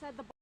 said the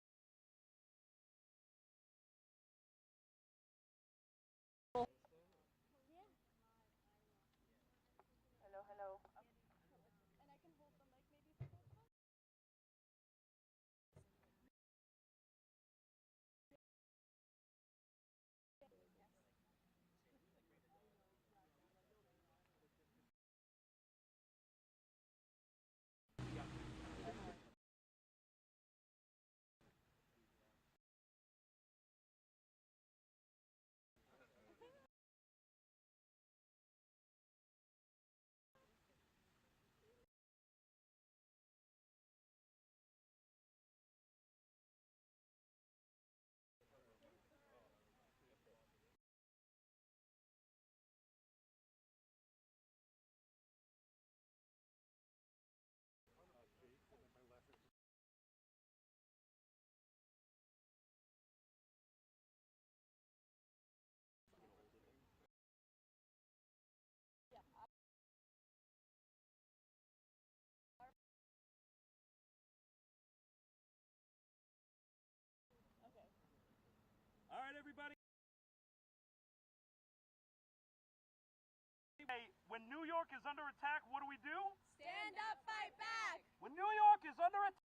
All right, everybody. Hey, when New York is under attack, what do we do? Stand up, fight back! When New York is under attack,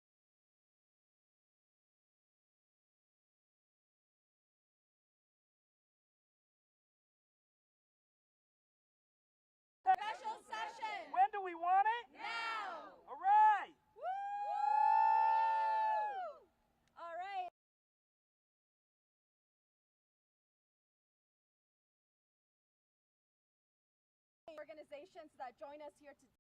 Special session! when do we want it? Now! All right. Woo! All right. Organizations that join us here today.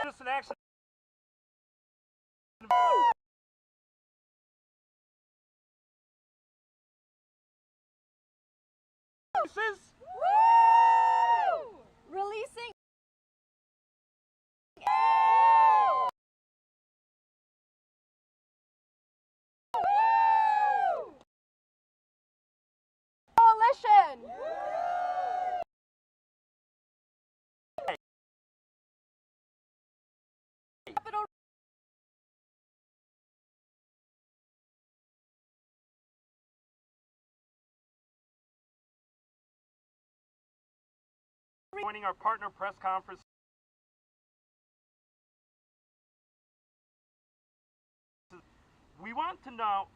Citizen action. Woo! Releasing. Woo! Coalition. Capital. Joining our partner press conference. We want to know,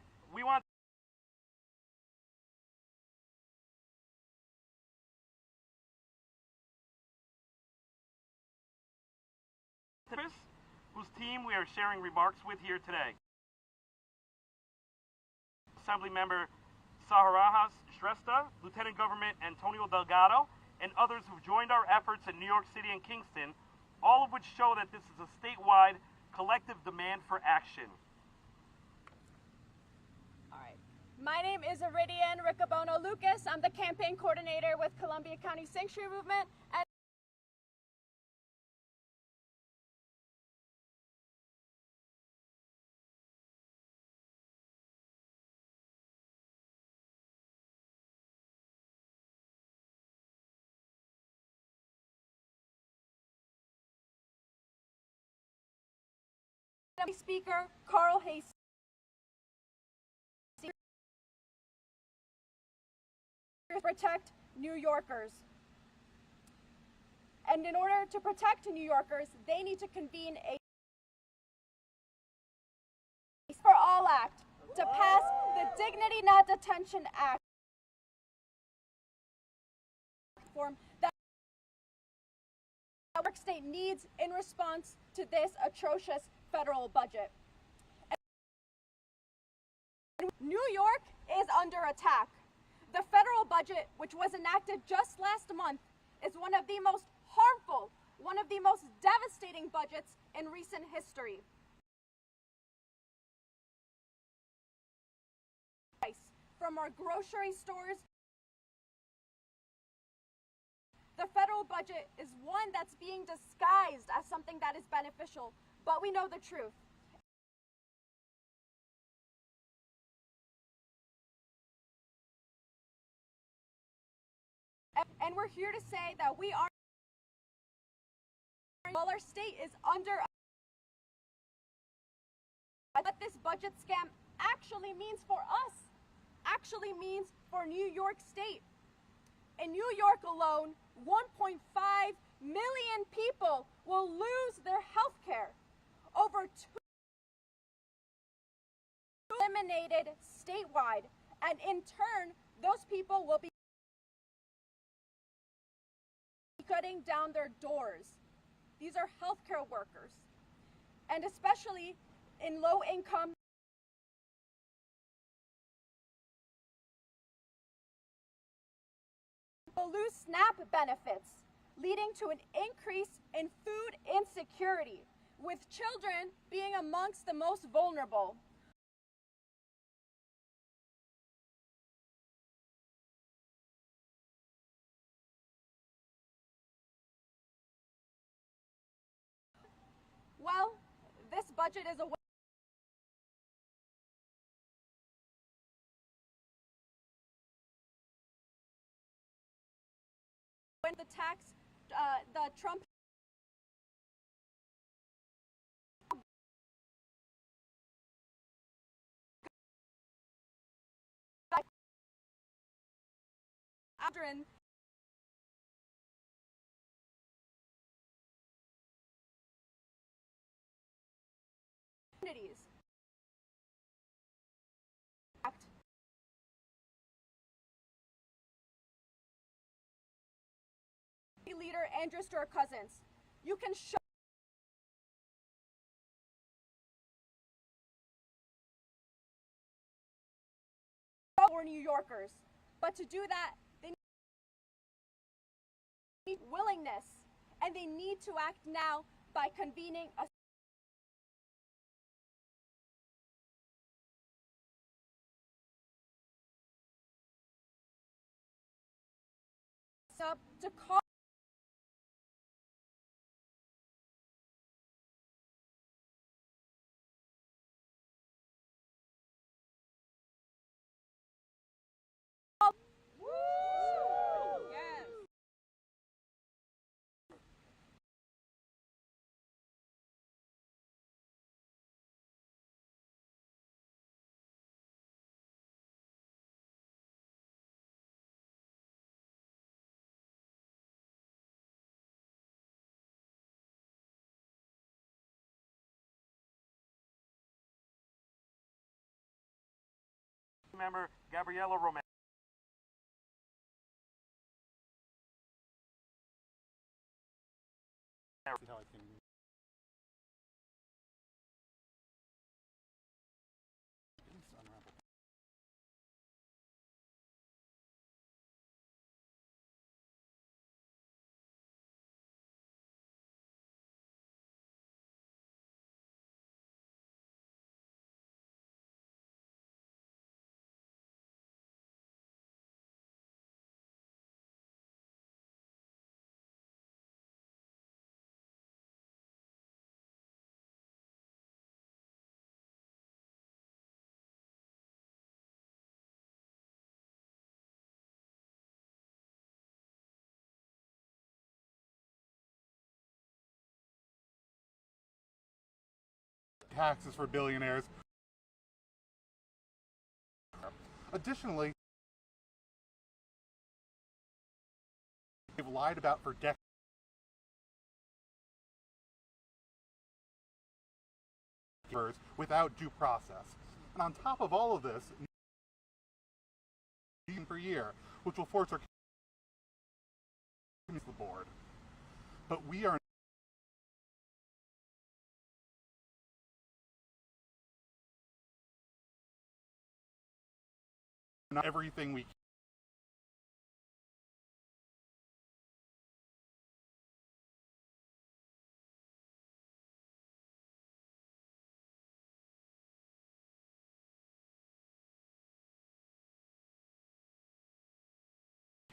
whose team we are sharing remarks with here today. Assemblymember Saharajas Shrestha, Lieutenant Governor Antonio Delgado, and others who've joined our efforts in New York City and Kingston, all of which show that this is a statewide collective demand for action. All right. My name is Iridian Riccobono Lucas. I'm the campaign coordinator with Columbia County Sanctuary Movement. And Speaker Carl Hayes. Protect New Yorkers. And in order to protect New Yorkers, they need to convene a for All Act to pass the Dignity Not Detention Act form that New York State needs in response to this atrocious federal budget. And New York is under attack. The federal budget, which was enacted just last month, is one of the most harmful, one of the most devastating budgets in recent history. From our grocery stores, the federal budget is one that's being disguised as something that is beneficial, but we know the truth. And And we're here to say that we are, while our state is under, what this budget scam actually means for us, actually means for New York State. In New York alone, 1.5 million people will lose their health care. Over 2 eliminated statewide, and in turn, those people will be shutting down their doors. These are healthcare workers, and especially in low income will lose SNAP benefits, leading to an increase in food insecurity, with children being amongst the most vulnerable. Well, this budget is a when the Trump children communities. Leader Andrew Stewart Cousins, you can show for New Yorkers, but to do that, they need willingness, and they need to act now by convening a sub to call Member Gabriella Romero. Taxes for billionaires. Additionally, they've lied about for decades without due process. And on top of all of this, per year, which will force our the board. But we are not everything we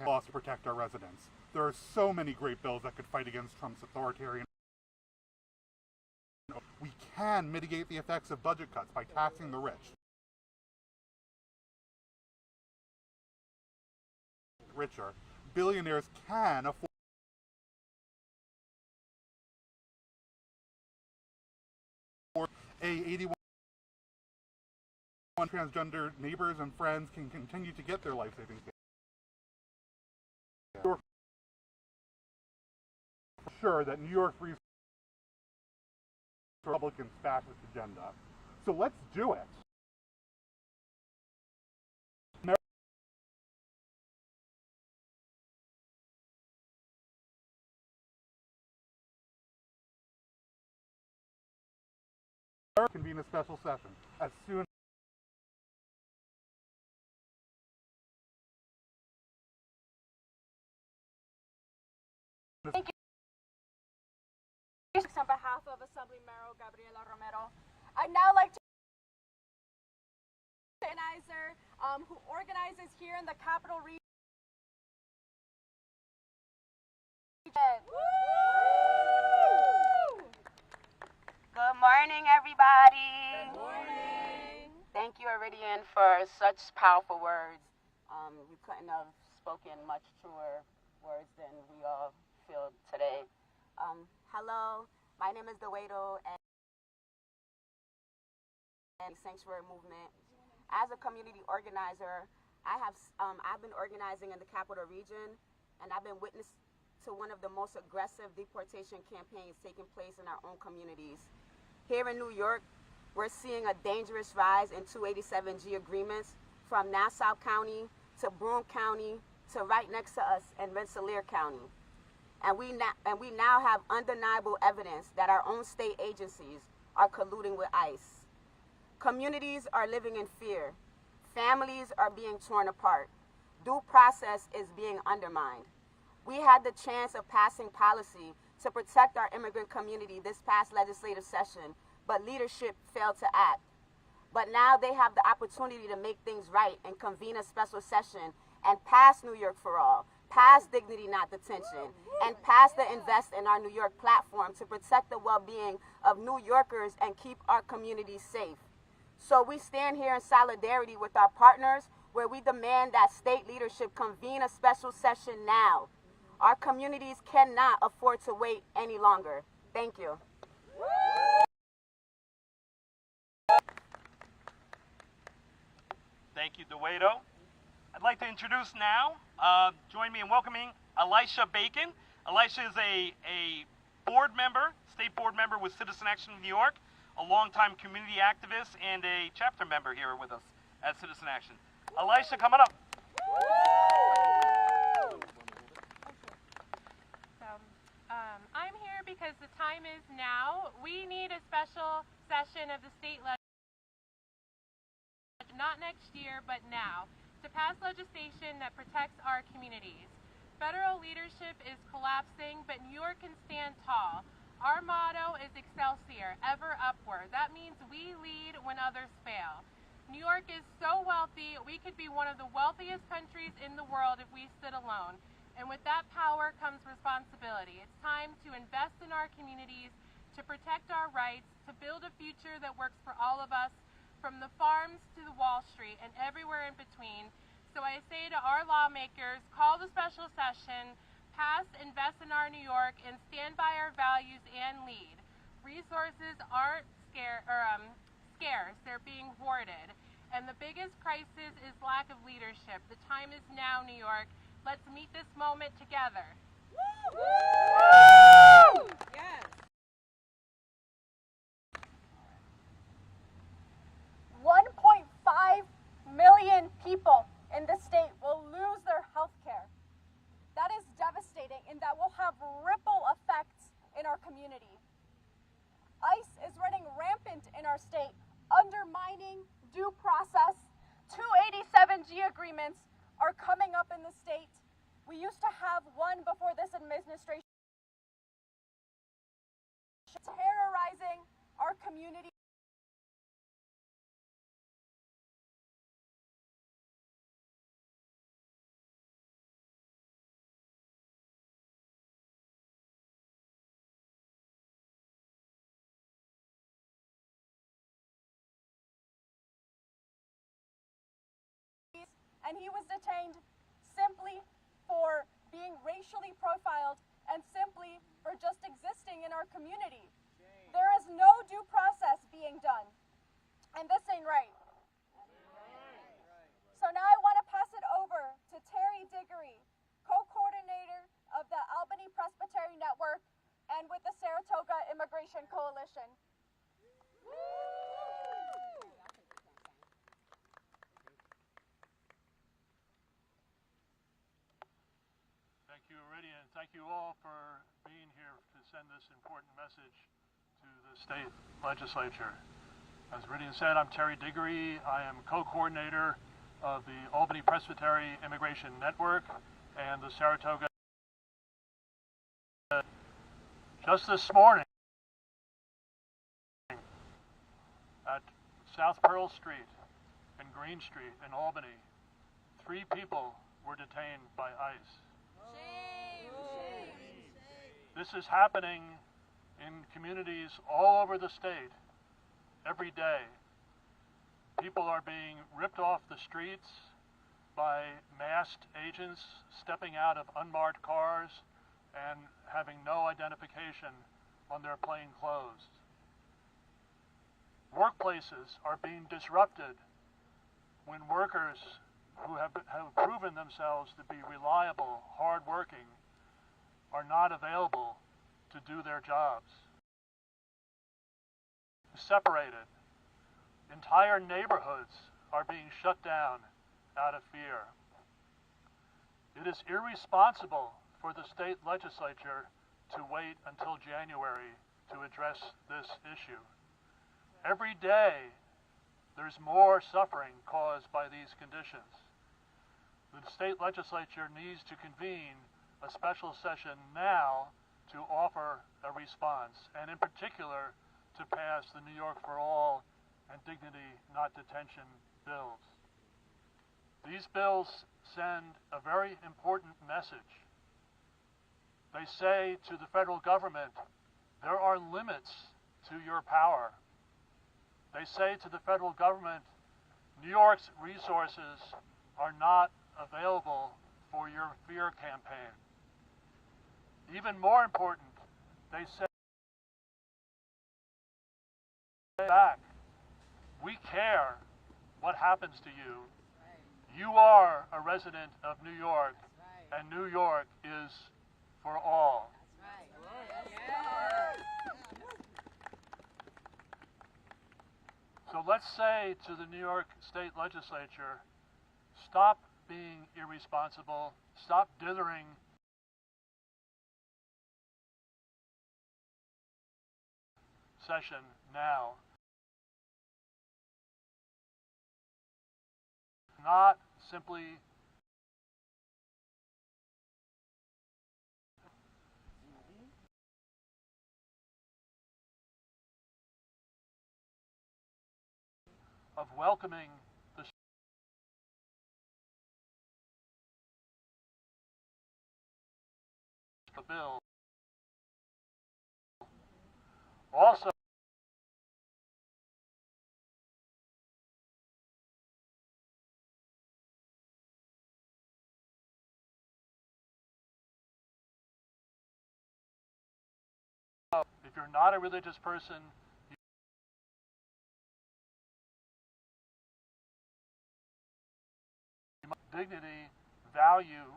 laws to protect our residents. There are so many great bills that could fight against Trump's authoritarian. We can mitigate the effects of budget cuts by taxing the rich. Richer, billionaires can afford a 81 transgender neighbors and friends can continue to get their life-saving care. Sure that New York Free Republicans' fascist agenda. So let's do it. Convene a special session as soon Thank you. On behalf of Assemblymember Gabriela Romero, I'd now like to organizer who organizes here in the Capital Region. Good morning, everybody. Good morning. Thank you, Iridian, for such powerful words. You couldn't have spoken much truer words than we all feel today. Hello, my name is Dewedo, and Sanctuary Movement. As a community organizer, I've been organizing in the Capital Region, and I've been witness to one of the most aggressive deportation campaigns taking place in our own communities. Here in New York, we're seeing a dangerous rise in 287G agreements from Nassau County to Broome County to right next to us in Rensselaer County. And we now have undeniable evidence that our own state agencies are colluding with ICE. Communities are living in fear. Families are being torn apart. Due process is being undermined. We had the chance of passing policy to protect our immigrant community this past legislative session, but leadership failed to act. But now they have the opportunity to make things right and convene a special session and pass New York for All, pass Dignity Not Detention, and pass the Invest in Our New York platform to protect the well-being of New Yorkers and keep our communities safe. So we stand here in solidarity with our partners where we demand that state leadership convene a special session now. Our communities cannot afford to wait any longer. Thank you. Thank you, Dewedo. I'd like to introduce now, join me in welcoming Elisha Bacon. Elisha is a board member, state board member with Citizen Action of New York, a longtime community activist, and a chapter member here with us at Citizen Action. Elisha, coming up. I'm here because the time is now. We need a special session of the state legislature, not next year, but now, to pass legislation that protects our communities. Federal leadership is collapsing, but New York can stand tall. Our motto is Excelsior, ever upward. That means we lead when others fail. New York is so wealthy, we could be one of the wealthiest countries in the world if we stood alone. And with that power comes responsibility. It's time to invest in our communities, to protect our rights, to build a future that works for all of us, from the farms to the Wall Street and everywhere in between. So I say to our lawmakers, call the special session, pass Invest in Our New York, and stand by our values and lead. Resources aren't scarce, they're being hoarded. And the biggest crisis is lack of leadership. The time is now, New York. Let's meet this moment together. Woo! Yes. 1.5 million people in the state will lose their health care. That is devastating, and that will have ripple effects in our community. ICE is running rampant in our state, undermining due process. 287G agreements are coming up in the state. We used to have one before this administration, terrorizing our community. And he was detained simply for being racially profiled, and simply for just existing in our community. There is no due process being done, and this ain't right. So now I want to pass it over to Terry Diggory, co-coordinator of the Albany Presbytery Network and with the Saratoga Immigration Coalition. Thank you, Iridian. Thank you all for being here to send this important message to the state legislature. As Iridian said, I'm Terry Diggory. I am co-coordinator of the Albany Presbytery Immigration Network and the Saratoga. Just this morning at South Pearl Street and Green Street in Albany, 3 people were detained by ICE. This is happening in communities all over the state every day. People are being ripped off the streets by masked agents stepping out of unmarked cars and having no identification on their plain clothes. Workplaces are being disrupted when workers who have proven themselves to be reliable, hardworking, are not available to do their jobs. Separated. Entire neighborhoods are being shut down out of fear. It is irresponsible for the state legislature to wait until January to address this issue. Every day, there's more suffering caused by these conditions. The state legislature needs to convene a special session now to offer a response, and in particular, to pass the New York for All and Dignity Not Detention bills. These bills send a very important message. They say to the federal government, there are limits to your power. They say to the federal government, New York's resources are not available for your fear campaign. Even more important, they say back, we care what happens to you. You are a resident of New York, and New York is for all. So let's say to the New York State Legislature, stop being irresponsible, stop dithering session now. Not simply of welcoming the bill. Also, if you're not a religious person, you must dignity, value,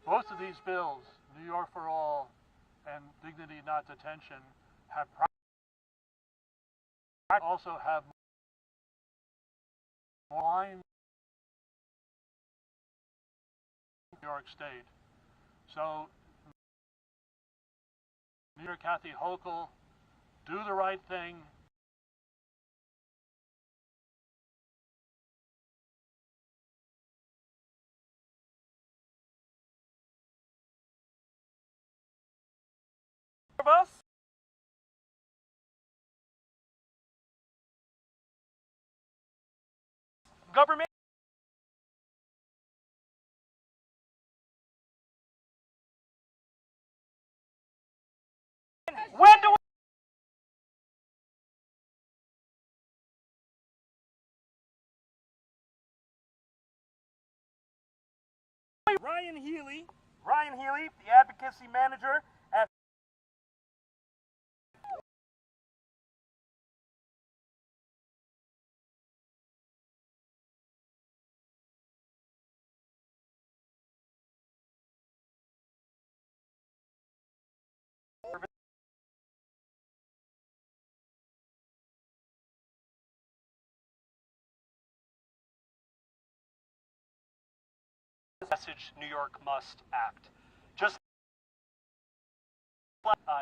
both of these bills, New York for All and Dignity Not Detention, have also have line New York State. So, Mayor Kathy Hochul, do the right thing. Of us. Government Ryan Healy, the advocacy manager at message New York must act. Just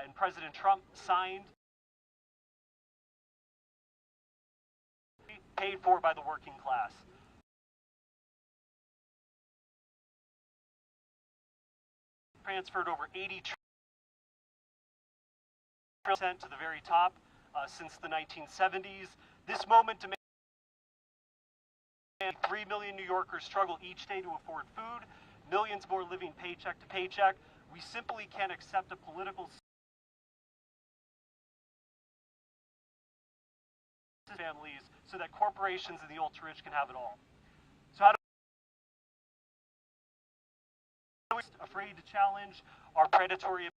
and President Trump signed, paid for by the working class. Transferred over 80% to the very top since the 1970s. This moment demands 3 million New Yorkers struggle each day to afford food, millions more living paycheck to paycheck. We simply can't accept a political families so that corporations and the ultra rich can have it all. So how do we afraid to challenge our predatory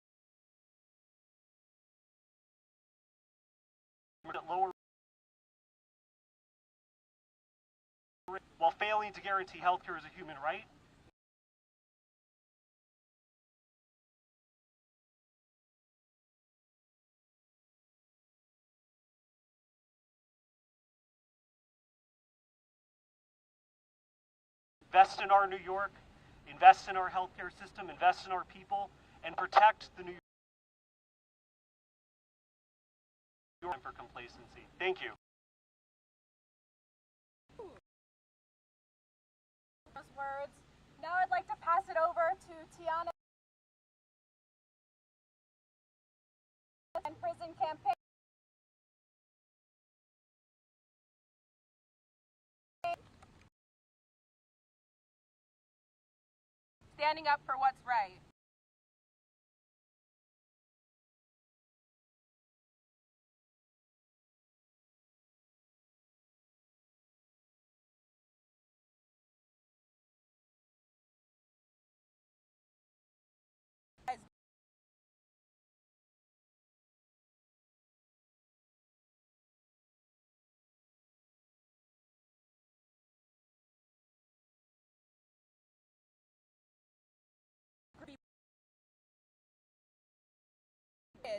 lower while failing to guarantee healthcare as a human right? Invest in our New York, invest in our healthcare system, invest in our people, and protect the New York for complacency. Thank you. Those words. Now I'd like to pass it over to Tiana and Prison Campaign. Standing up for what's right.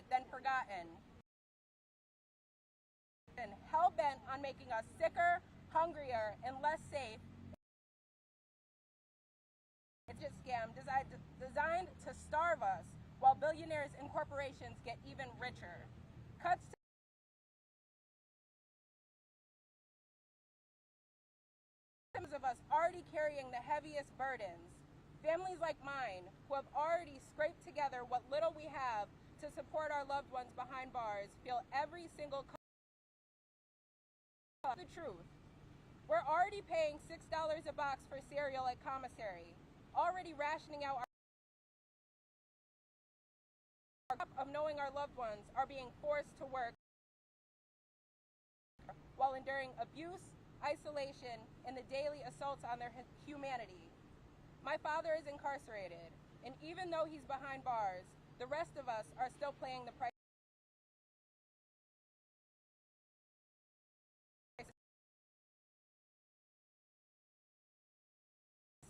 Then forgotten. And hell-bent on making us sicker, hungrier, and less safe. It's a scam designed to starve us while billionaires and corporations get even richer. Cuts to of us already carrying the heaviest burdens. Families like mine, who have already scraped together what little we have to support our loved ones behind bars, feel every single the truth. We're already paying $6 a box for cereal at commissary, already rationing out our of knowing our loved ones are being forced to work while enduring abuse, isolation, and the daily assaults on their humanity. My father is incarcerated, and even though he's behind bars, the rest of us are still paying the price.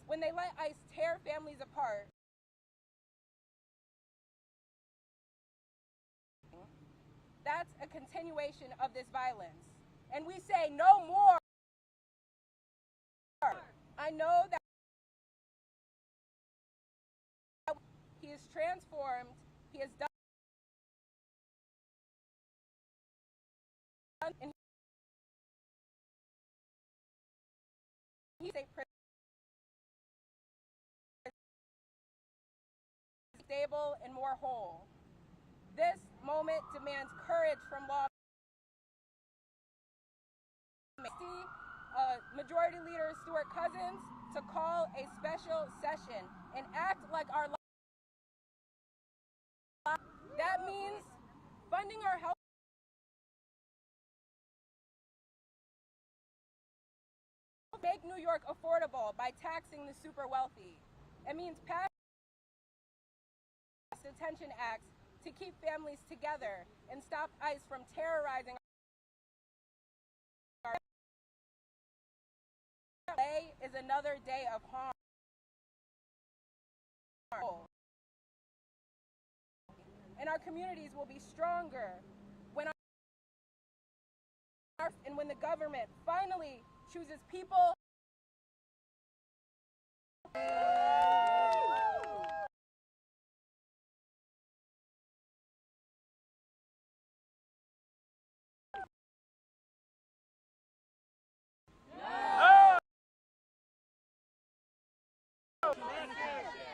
When they let ICE tear families apart, that's a continuation of this violence. And we say no more. I know that he is transformed, he has done, and he's stable and more whole. This moment demands courage from lawmakers. Majority Leader Stuart Cousins to call a special session and act like our that means funding our health, make New York affordable by taxing the super wealthy, It means passing detention acts to keep families together and stop ICE from terrorizing our day is another day of harm. And our communities will be stronger when when the government finally chooses people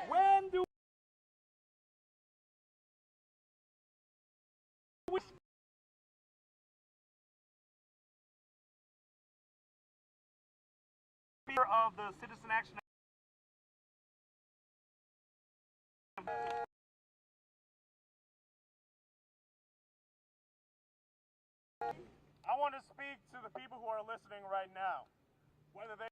When do we fear of the Citizen Action? I want to speak to the people who are listening right now, whether they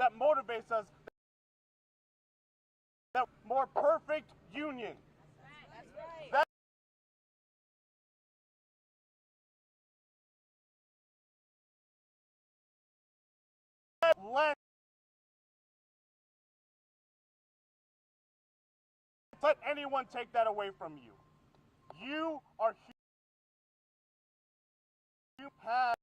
that motivates us, that more perfect union. That's right. Let anyone take that away from you. You are you have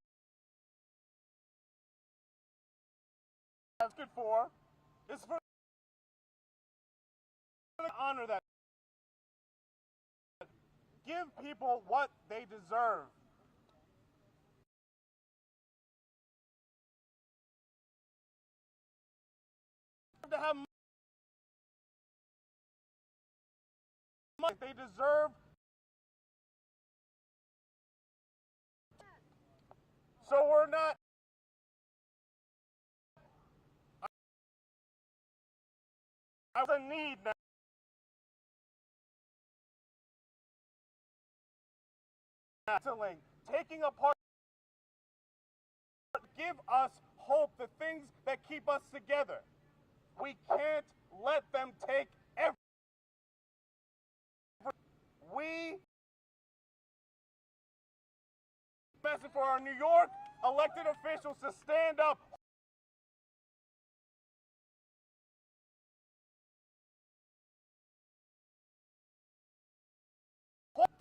good for is for honor that. Give people what they deserve. To have money they deserve. So we're not. I have a need now. Taking apart, give us hope, the things that keep us together. We can't let them take everything. We message for our New York elected officials to stand up.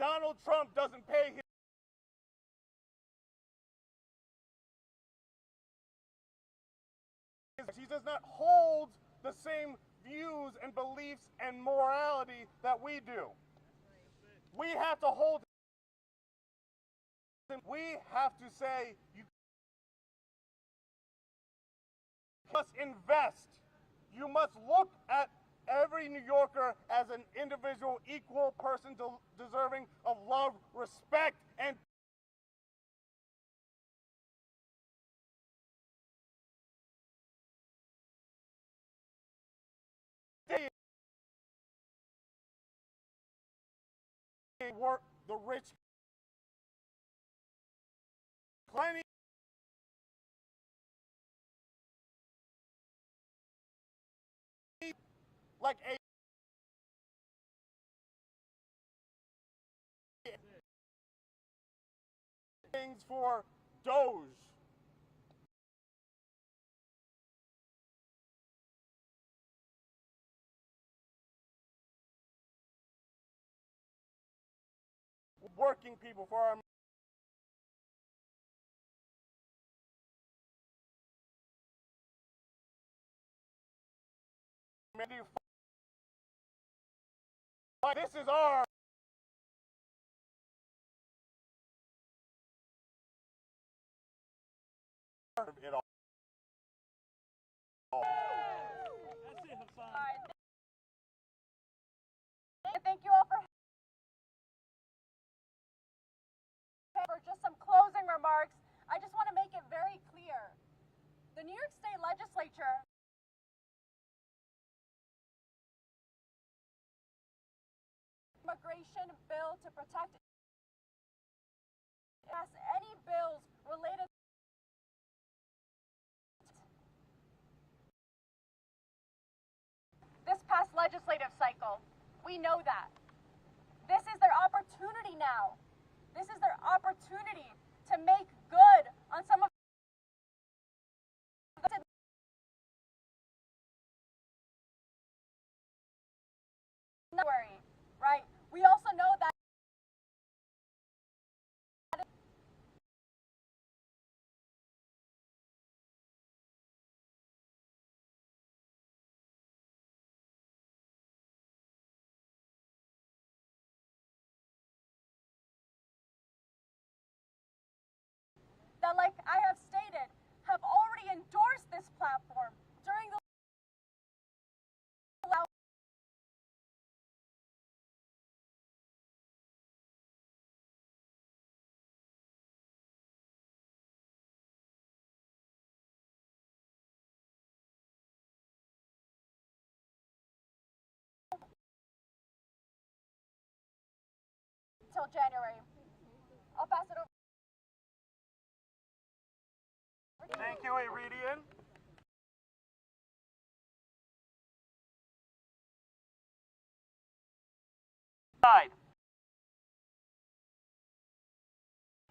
Donald Trump doesn't pay his. He does not hold the same views and beliefs and morality that we do. We have to hold. We have to say, you must invest. You must look at every New Yorker as an individual, equal person deserving of love, respect, and work the rich. Plenty like a things for Doge. Working people, for our this is our it all. some closing remarks, I just want to make it very clear. The New York State Legislature immigration bill to protect any bills related this past legislative cycle. We know that. This is their opportunity now. This is their opportunity to make good on some of the right? We also know that like I have stated, have already endorsed this platform during the till January. I'll pass it over. Thank you, Iridian.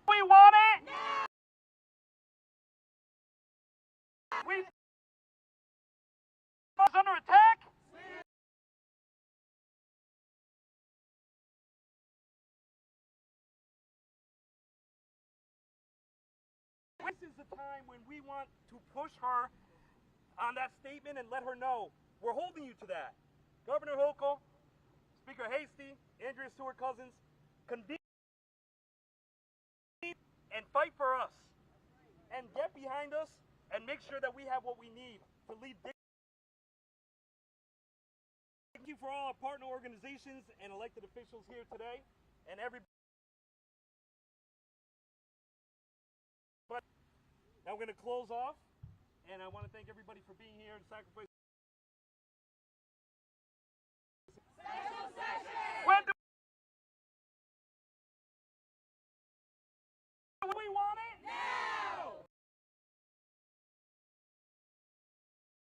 We want it. We was under attack. This is the time when we want to push her on that statement and let her know we're holding you to that. Governor Hochul, Speaker Hasty, Andrea Stewart-Cousins, convene and fight for us and get behind us and make sure that we have what we need to lead. Thank you for all our partner organizations and elected officials here today and everybody. But now we're going to close off, and I want to thank everybody for being here and sacrificing.